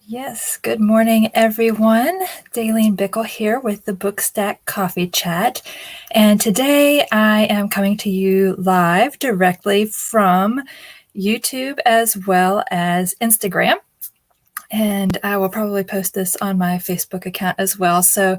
Yes, good morning, everyone. Daleen Bickle here with the Bookstack Coffee Chat. And today I am coming to you live directly from YouTube as well as Instagram. And I will probably post this on my Facebook account as well. So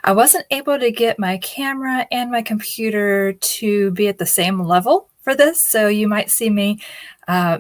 I wasn't able to get my camera and my computer to be at the same level for this. So you might see me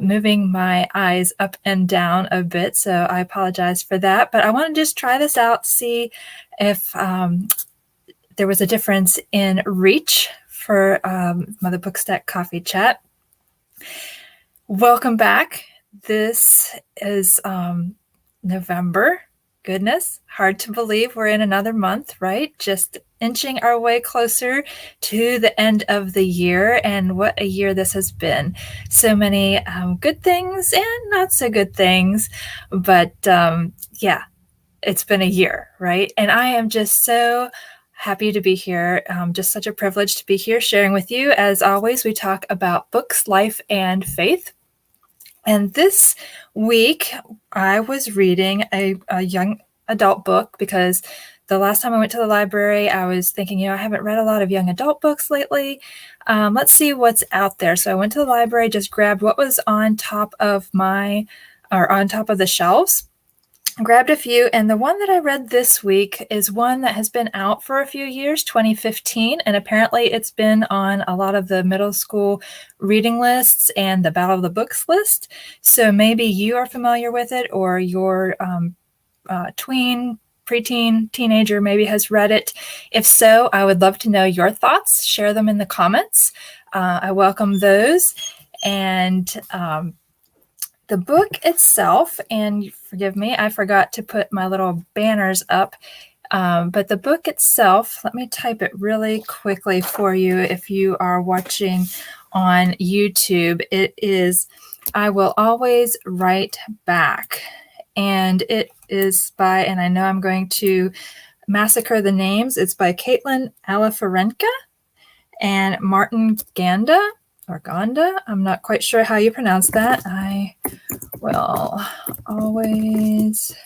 moving my eyes up and down a bit. So I apologize for that. But I want to just try this out, see if there was a difference in reach for the Bookstack Coffee Chat. Welcome back. This is November. Goodness, hard to believe we're in another month, right? Just inching our way closer to the end of the year, and what a year this has been. So many good things and not so good things, but yeah, it's been a year, right? And I am just so happy to be here. Just such a privilege to be here sharing with you. As always, we talk about books, life, and faith. And this week, I was reading a young adult book because the last time I went to the library, I was thinking, I haven't read a lot of young adult books lately. Let's see what's out there. So I went to the library, just grabbed what was on top of the shelves. Grabbed a few, and the one that I read this week is one that has been out for a few years, 2015, and apparently it's been on a lot of the middle school reading lists and the Battle of the Books list. So maybe you are familiar with it, or your tween, preteen, teenager maybe has read it. If so, I would love to know your thoughts. Share them in the comments. I welcome those. And the book itself, and forgive me, I forgot to put my little banners up, but the book itself, let me type it really quickly for you if you are watching on YouTube. It is I Will Always Write Back. And it is by, and I know I'm going to massacre the names, it's by Caitlin Alafarenka and Martin Ganda. Or Gonda, I'm not quite sure how you pronounce that. I will always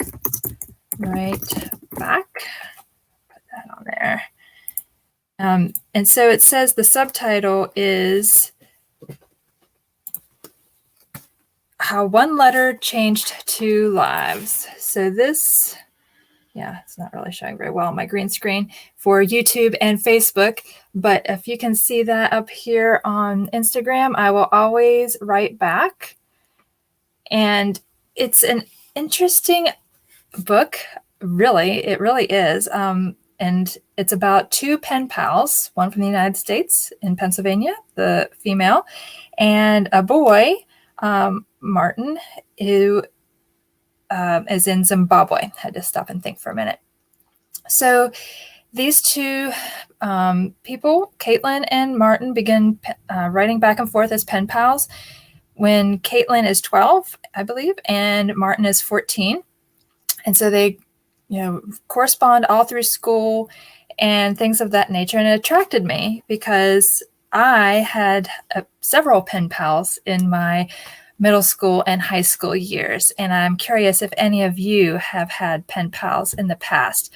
write back. Put that on there. And so it says the subtitle is How One Letter Changed Two Lives. So this, it's not really showing very well on my green screen for YouTube and Facebook, but if you can see that up here on Instagram, I Will Always Write Back. And it's an interesting book, really. It really is. And it's about two pen pals, one from the United States in Pennsylvania, the female, and a boy, Martin, who is in Zimbabwe. Had to stop and think for a minute. So these two people, Caitlin and Martin, begin writing back and forth as pen pals when Caitlin is 12, I believe, and Martin is 14. And so they, correspond all through school and things of that nature. And it attracted me because I had several pen pals in my middle school and high school years. And I'm curious if any of you have had pen pals in the past.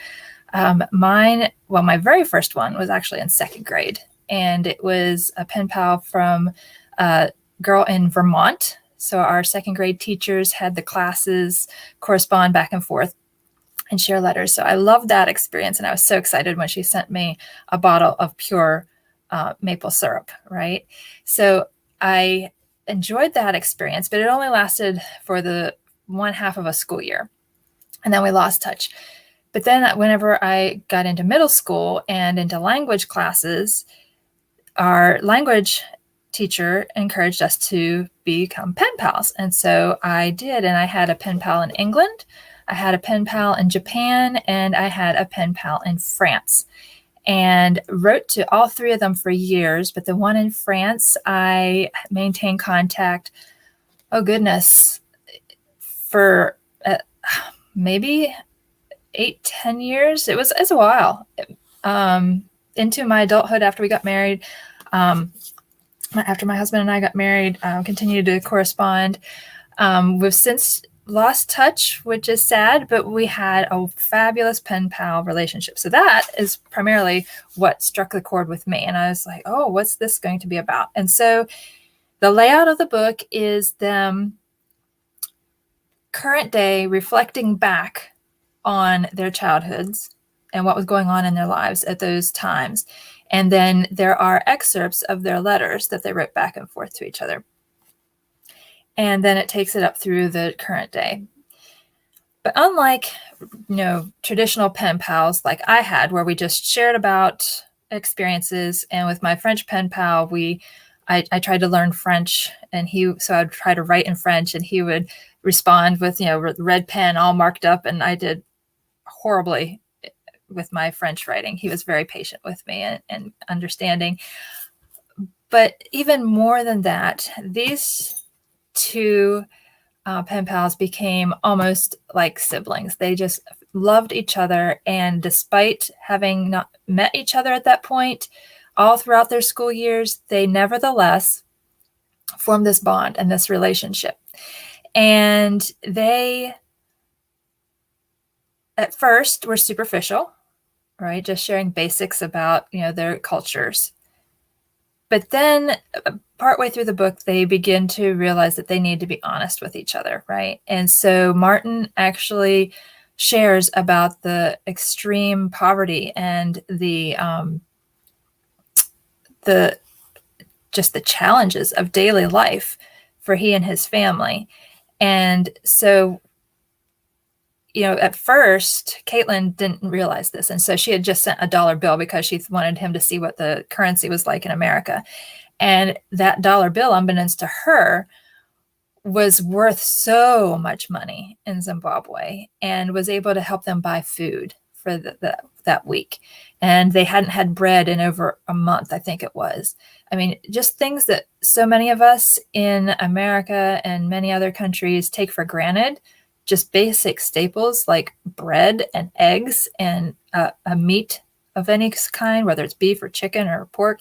My very first one was actually in second grade, and it was a pen pal from a girl in Vermont. So our second grade teachers had the classes correspond back and forth and share letters. So I loved that experience, and I was so excited when she sent me a bottle of pure maple syrup, right? So I enjoyed that experience, but it only lasted for the one half of a school year, and then we lost touch. But then whenever I got into middle school and into language classes, our language teacher encouraged us to become pen pals. And so I did, and I had a pen pal in England, I had a pen pal in Japan, and I had a pen pal in France. And wrote to all three of them for years, but the one in France, I maintained contact, for maybe 8-10 years. It's a while. Into my adulthood, after we got married, after my husband and I got married, continued to correspond. We've since lost touch, which is sad, but we had a fabulous pen pal relationship. So that is primarily what struck the chord with me. And I was like, oh, what's this going to be about? And so the layout of the book is them current day reflecting back on their childhoods and what was going on in their lives at those times. And then there are excerpts of their letters that they wrote back and forth to each other. And then it takes it up through the current day. But unlike, traditional pen pals like I had, where we just shared about experiences, and with my French pen pal, I tried to learn French, and so I'd try to write in French, and he would respond with, red pen all marked up, and I did horribly with my French writing. He was very patient with me and understanding. But even more than that, these two pen pals became almost like siblings. They just loved each other. And despite having not met each other at that point, all throughout their school years, they nevertheless formed this bond and this relationship. And they, at first, were superficial, right? Just sharing basics about, their cultures. But then partway through the book, they begin to realize that they need to be honest with each other, right? And so Martin actually shares about the extreme poverty and the challenges of daily life for he and his family. And so, at first, Caitlin didn't realize this. And so she had just sent a dollar bill because she wanted him to see what the currency was like in America. And that dollar bill, unbeknownst to her, was worth so much money in Zimbabwe and was able to help them buy food for that week. And they hadn't had bread in over a month, I think it was. I mean, just things that so many of us in America and many other countries take for granted. Just basic staples like bread and eggs and a meat of any kind, whether it's beef or chicken or pork.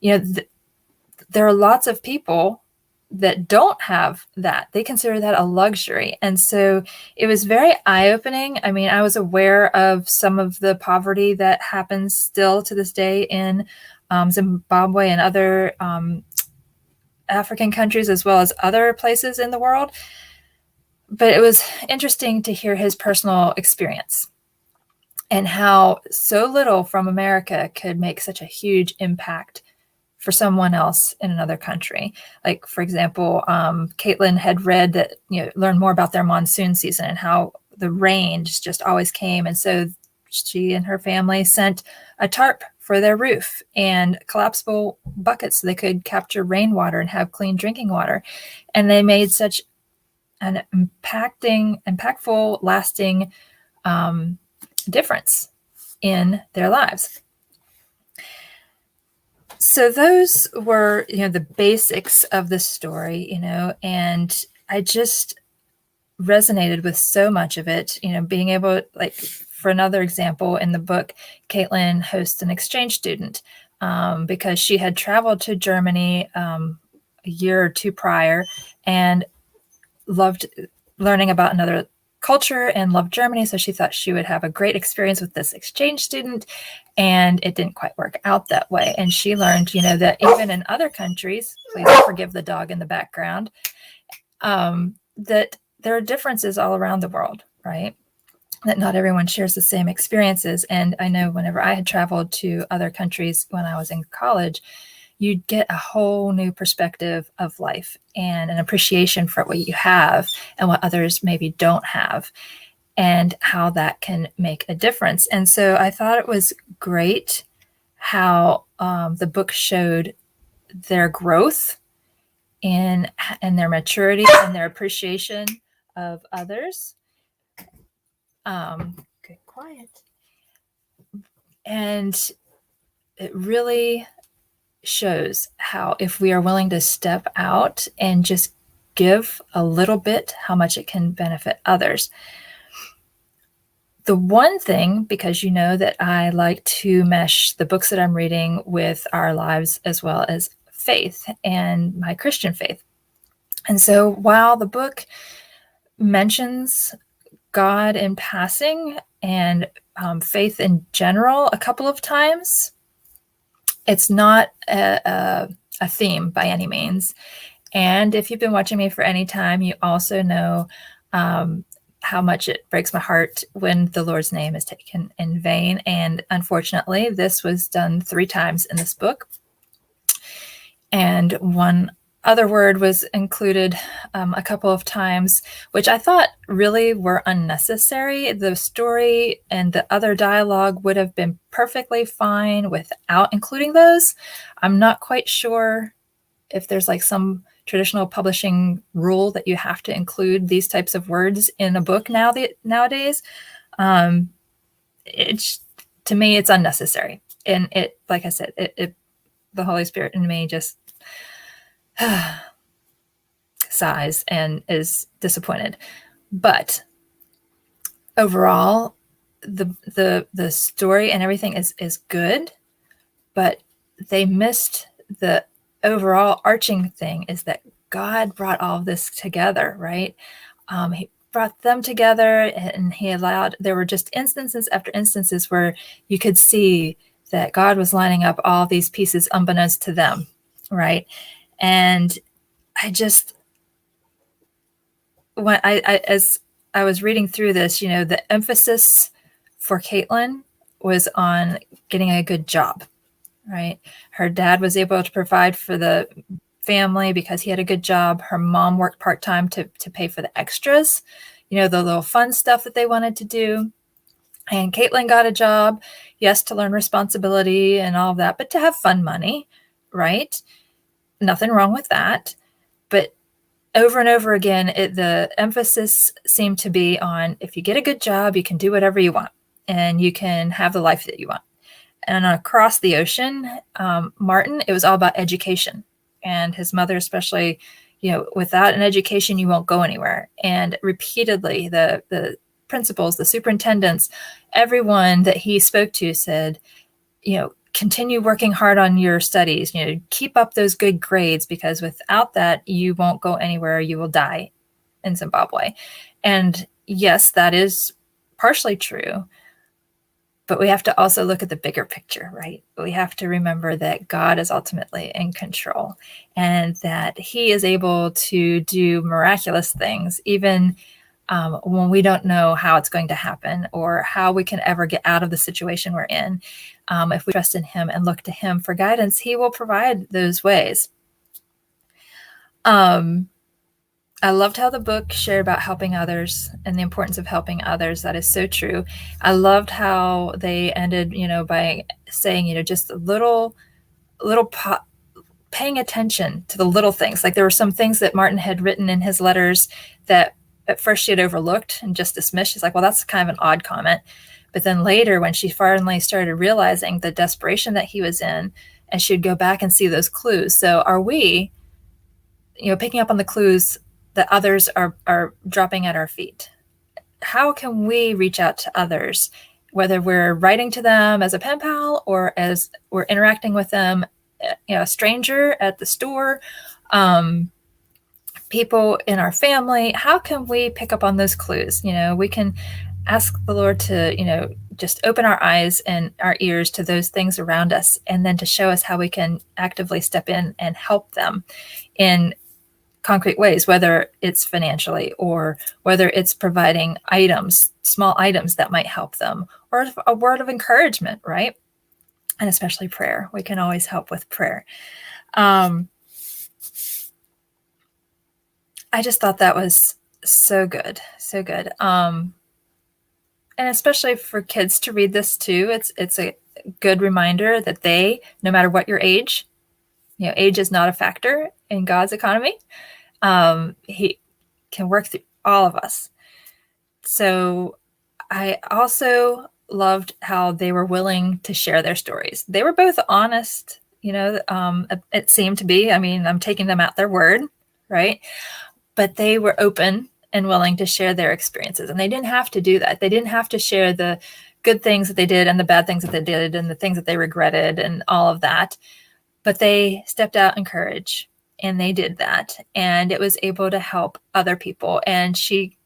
There are lots of people that don't have that. They consider that a luxury. And so it was very eye-opening. I mean, I was aware of some of the poverty that happens still to this day in Zimbabwe and other African countries, as well as other places in the world. But it was interesting to hear his personal experience and how so little from America could make such a huge impact for someone else in another country. Like, for example, Caitlin had read that, learned more about their monsoon season and how the rain just always came. And so she and her family sent a tarp for their roof and collapsible buckets so they could capture rainwater and have clean drinking water. And they made such an impactful, lasting difference in their lives. So those were, the basics of the story, and I just resonated with so much of it, being able, like, for another example, in the book, Caitlin hosts an exchange student because she had traveled to Germany a year or two prior and loved learning about another culture and loved Germany. So she thought she would have a great experience with this exchange student, and it didn't quite work out that way. And she learned, that even in other countries, please forgive the dog in the background, that there are differences all around the world, right? That not everyone shares the same experiences. And I know whenever I had traveled to other countries when I was in college, you'd get a whole new perspective of life and an appreciation for what you have and what others maybe don't have, and how that can make a difference. And so I thought it was great how the book showed their growth and their maturity and their appreciation of others. Get quiet. And it really shows how, if we are willing to step out and just give a little bit, how much it can benefit others. The one thing, because that I like to mesh the books that I'm reading with our lives as well as faith and my Christian faith. And so while the book mentions God in passing and faith in general a couple of times. It's not a theme by any means. And if you've been watching me for any time, you also know how much it breaks my heart when the Lord's name is taken in vain. And unfortunately, this was done 3 times in this book. And one other word was included a couple of times, which I thought really were unnecessary. The story and the other dialogue would have been perfectly fine without including those. I'm not quite sure if there's like some traditional publishing rule that you have to include these types of words in a book nowadays. It's, to me, it's unnecessary. And it, like I said, the Holy Spirit in me just sighs and is disappointed. But overall, the story and everything is good, but they missed the overall arching thing, is that God brought all of this together, right? He brought them together, and he allowed, there were just instances after instances where you could see that God was lining up all these pieces unbeknownst to them, right? And I just, when as I was reading through this, the emphasis for Caitlin was on getting a good job, right? Her dad was able to provide for the family because he had a good job. Her mom worked part-time to pay for the extras, the little fun stuff that they wanted to do. And Caitlin got a job, yes, to learn responsibility and all of that, but to have fun money, right? Nothing wrong with that. But over and over again, the emphasis seemed to be on, if you get a good job, you can do whatever you want and you can have the life that you want. And across the ocean, Martin, it was all about education. And his mother especially, without an education, you won't go anywhere. And repeatedly, the principals, the superintendents, everyone that he spoke to said, continue working hard on your studies, keep up those good grades, because without that, you won't go anywhere. You will die in Zimbabwe. And yes, that is partially true. But we have to also look at the bigger picture, right? We have to remember that God is ultimately in control and that he is able to do miraculous things, even when we don't know how it's going to happen or how we can ever get out of the situation we're in. If we trust in him and look to him for guidance, he will provide those ways. I loved how the book shared about helping others and the importance of helping others. That is so true. I loved how they ended, by saying, just a little paying attention to the little things. Like there were some things that Martin had written in his letters that at first she had overlooked and just dismissed. She's like, well, that's kind of an odd comment. But then later, when she finally started realizing the desperation that he was in, and she'd go back and see those clues. So are we, picking up on the clues that others are dropping at our feet? How can we reach out to others, whether we're writing to them as a pen pal or as we're interacting with them, a stranger at the store, people in our family? How can we pick up on those clues? We can ask the Lord to, just open our eyes and our ears to those things around us, and then to show us how we can actively step in and help them in concrete ways, whether it's financially or whether it's providing items, small items that might help them, or a word of encouragement, right? And especially prayer. We can always help with prayer. I just thought that was so good, so good. And especially for kids to read this too, it's a good reminder that they, no matter what your age, age is not a factor in God's economy. He can work through all of us. So I also loved how they were willing to share their stories. They were both honest, it seemed to be. I mean, I'm taking them at their word, right? But they were open and willing to share their experiences. And they didn't have to do that. They didn't have to share the good things that they did and the bad things that they did and the things that they regretted and all of that. But they stepped out in courage. And they did that, and it was able to help other people. And she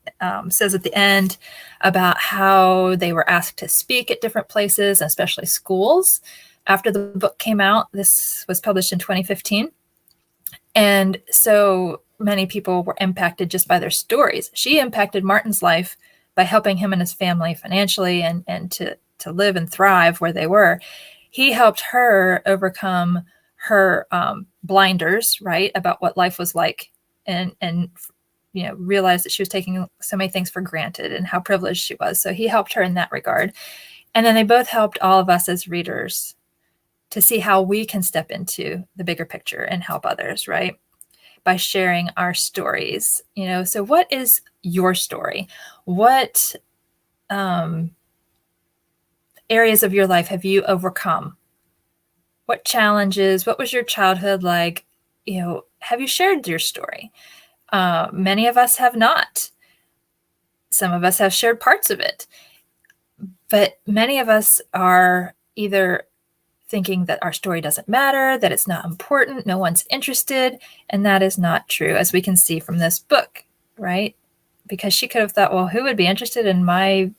says at the end about how they were asked to speak at different places, especially schools, after the book came out. This was published in 2015. And so many people were impacted just by their stories. She impacted Martin's life by helping him and his family financially and to live and thrive where they were. He helped her overcome her blinders, right, about what life was like, and realized that she was taking so many things for granted and how privileged she was. So he helped her in that regard. And then they both helped all of us as readers to see how we can step into the bigger picture and help others, right? By sharing our stories. So what is your story? What areas of your life have you overcome? What challenges? What was your childhood like? Have you shared your story? Many of us have not. Some of us have shared parts of it. But many of us are either thinking that our story doesn't matter, that it's not important, no one's interested, and that is not true, as we can see from this book, right? Because she could have thought, well, who would be interested in my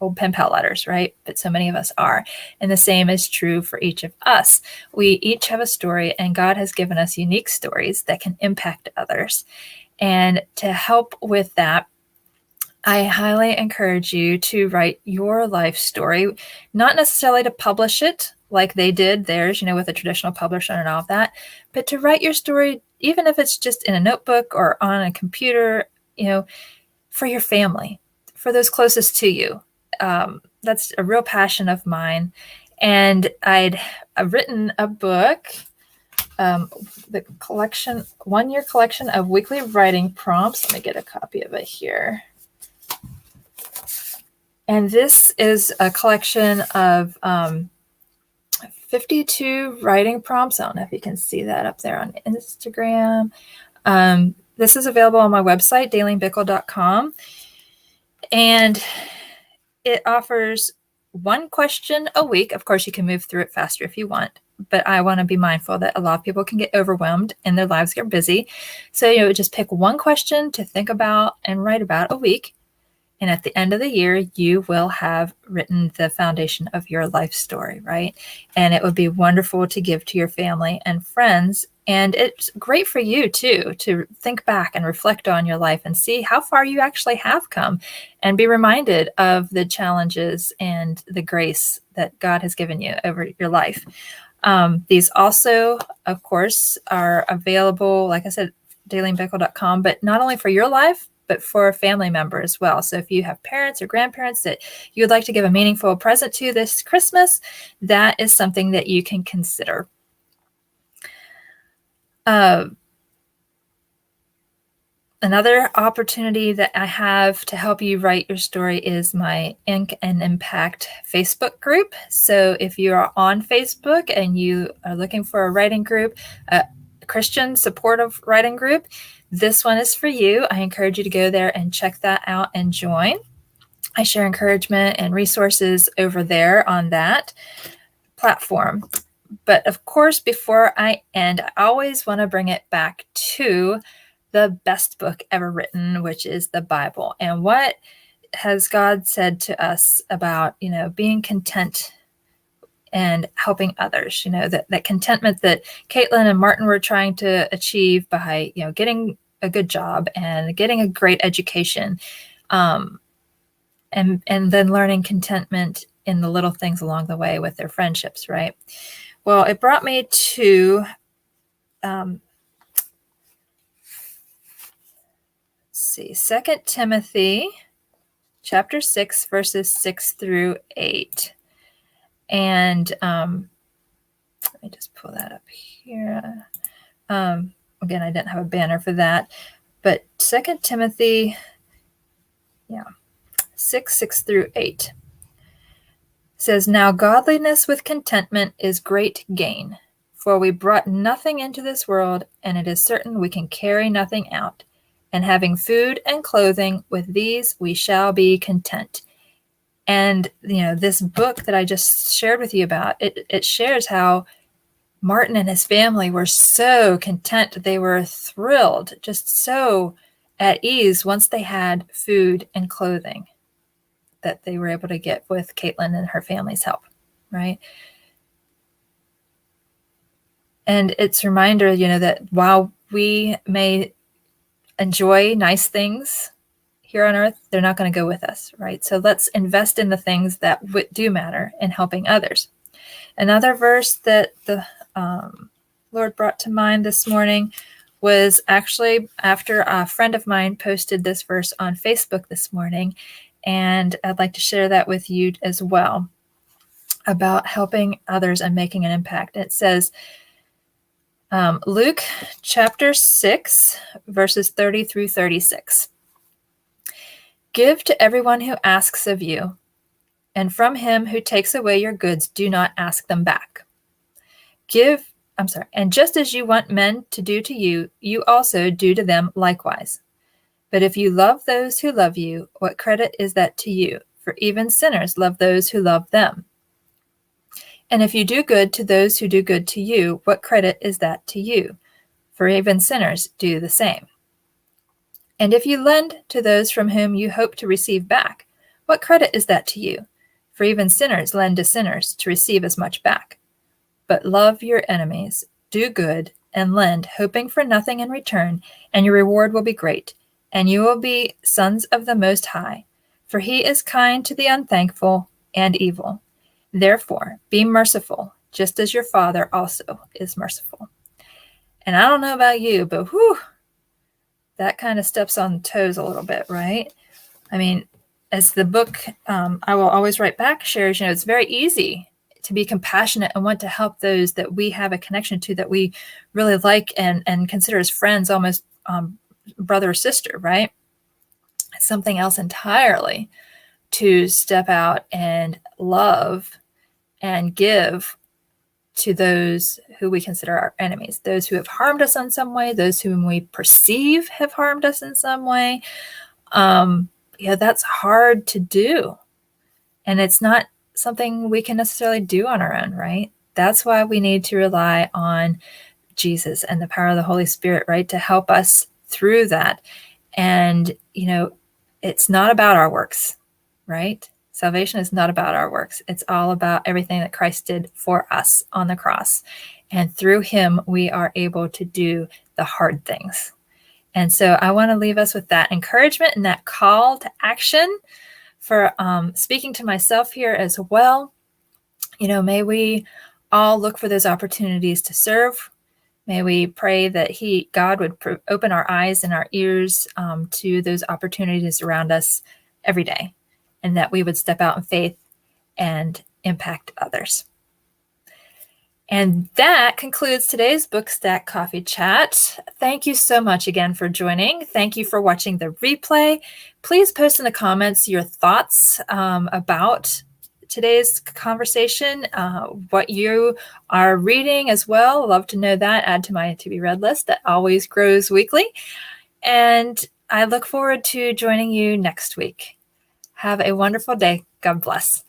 old pen pal letters, right? But so many of us are. And the same is true for each of us. We each have a story, and God has given us unique stories that can impact others. And to help with that, I highly encourage you to write your life story, not necessarily to publish it like they did theirs, with a traditional publisher and all of that, but to write your story, even if it's just in a notebook or on a computer, for your family, for those closest to you. That's a real passion of mine. And I've written a book, the collection, 1-year collection of weekly writing prompts. Let me get a copy of it here. And this is a collection of 52 writing prompts. I don't know if you can see that up there on Instagram. This is available on my website, dailenbickle.com. And it offers one question a week. Of course, you can move through it faster if you want, but I want to be mindful that a lot of people can get overwhelmed and their lives get busy. So, just pick one question to think about and write about a week. And at the end of the year, you will have written the foundation of your life story, right? And it would be wonderful to give to your family and friends. And it's great for you, too, to think back and reflect on your life and see how far you actually have come and be reminded of the challenges and the grace that God has given you over your life. These also, of course, are available, like I said, dailenbickle.com, but not only for your life, but for a family member as well. So if you have parents or grandparents that you would like to give a meaningful present to this Christmas, that is something that you can consider. Another opportunity that I have to help you write your story is my Ink and Impact Facebook group. So if you are on Facebook and you are looking for a writing group, a Christian supportive writing group, this one is for you. I encourage you to go there and check that out and join. I share encouragement and resources over there on that platform. But of course, before I end, I always want to bring it back to the best book ever written, which is the Bible. And what has God said to us about, being content and helping others, that contentment that Caitlin and Martin were trying to achieve by, getting a good job and getting a great education, and then learning contentment in the little things along the way with their friendships, right? Well, it brought me to, let's see, 2 Timothy chapter 6, verses 6 through 8. And let me just pull that up here. Again, I didn't have a banner for that, but 2 Timothy, 6 through 8 says, "Now godliness with contentment is great gain, for we brought nothing into this world, and it is certain we can carry nothing out. And having food and clothing, with these we shall be content." And, this book that I just shared with you about, it shares how Martin and his family were so content. They were thrilled, just so at ease once they had food and clothing that they were able to get with Caitlin and her family's help, right? And it's a reminder, that while we may enjoy nice things here on earth, they're not going to go with us, right? So let's invest in the things that do matter in helping others. Another verse that the Lord brought to mind this morning was actually after a friend of mine posted this verse on Facebook this morning, and I'd like to share that with you as well about helping others and making an impact. It says, Luke chapter 6, verses 30 through 36. Give to everyone who asks of you, and from him who takes away your goods, do not ask them back. And just as you want men to do to you, you also do to them likewise. But if you love those who love you, what credit is that to you? For even sinners love those who love them. And if you do good to those who do good to you, what credit is that to you? For even sinners do the same. And if you lend to those from whom you hope to receive back, what credit is that to you? For even sinners lend to sinners to receive as much back. But love your enemies, do good, and lend, hoping for nothing in return, and your reward will be great, and you will be sons of the Most High. For he is kind to the unthankful and evil. Therefore, be merciful, just as your Father also is merciful. And I don't know about you, but that kind of steps on toes a little bit, right? I mean, as the book, I Will Always Write Back shares, it's very easy to be compassionate and want to help those that we have a connection to, that we really like and consider as friends, almost brother or sister, right? It's something else entirely to step out and love and give to those who we consider our enemies, those who have harmed us in some way, those whom we perceive have harmed us in some way. That's hard to do. And it's not something we can necessarily do on our own, right? That's why we need to rely on Jesus and the power of the Holy Spirit, right, to help us through that. And, it's not about our works, right? Salvation is not about our works. It's all about everything that Christ did for us on the cross. And through him, we are able to do the hard things. And so I want to leave us with that encouragement and that call to action for speaking to myself here as well. May we all look for those opportunities to serve. May we pray that God would open our eyes and our ears to those opportunities around us every day, and that we would step out in faith and impact others. And that concludes today's Bookstack Coffee Chat. Thank you so much again for joining. Thank you for watching the replay. Please post in the comments your thoughts about today's conversation, what you are reading as well. Love to know that. Add to my to be read list that always grows weekly. And I look forward to joining you next week. Have a wonderful day. God bless.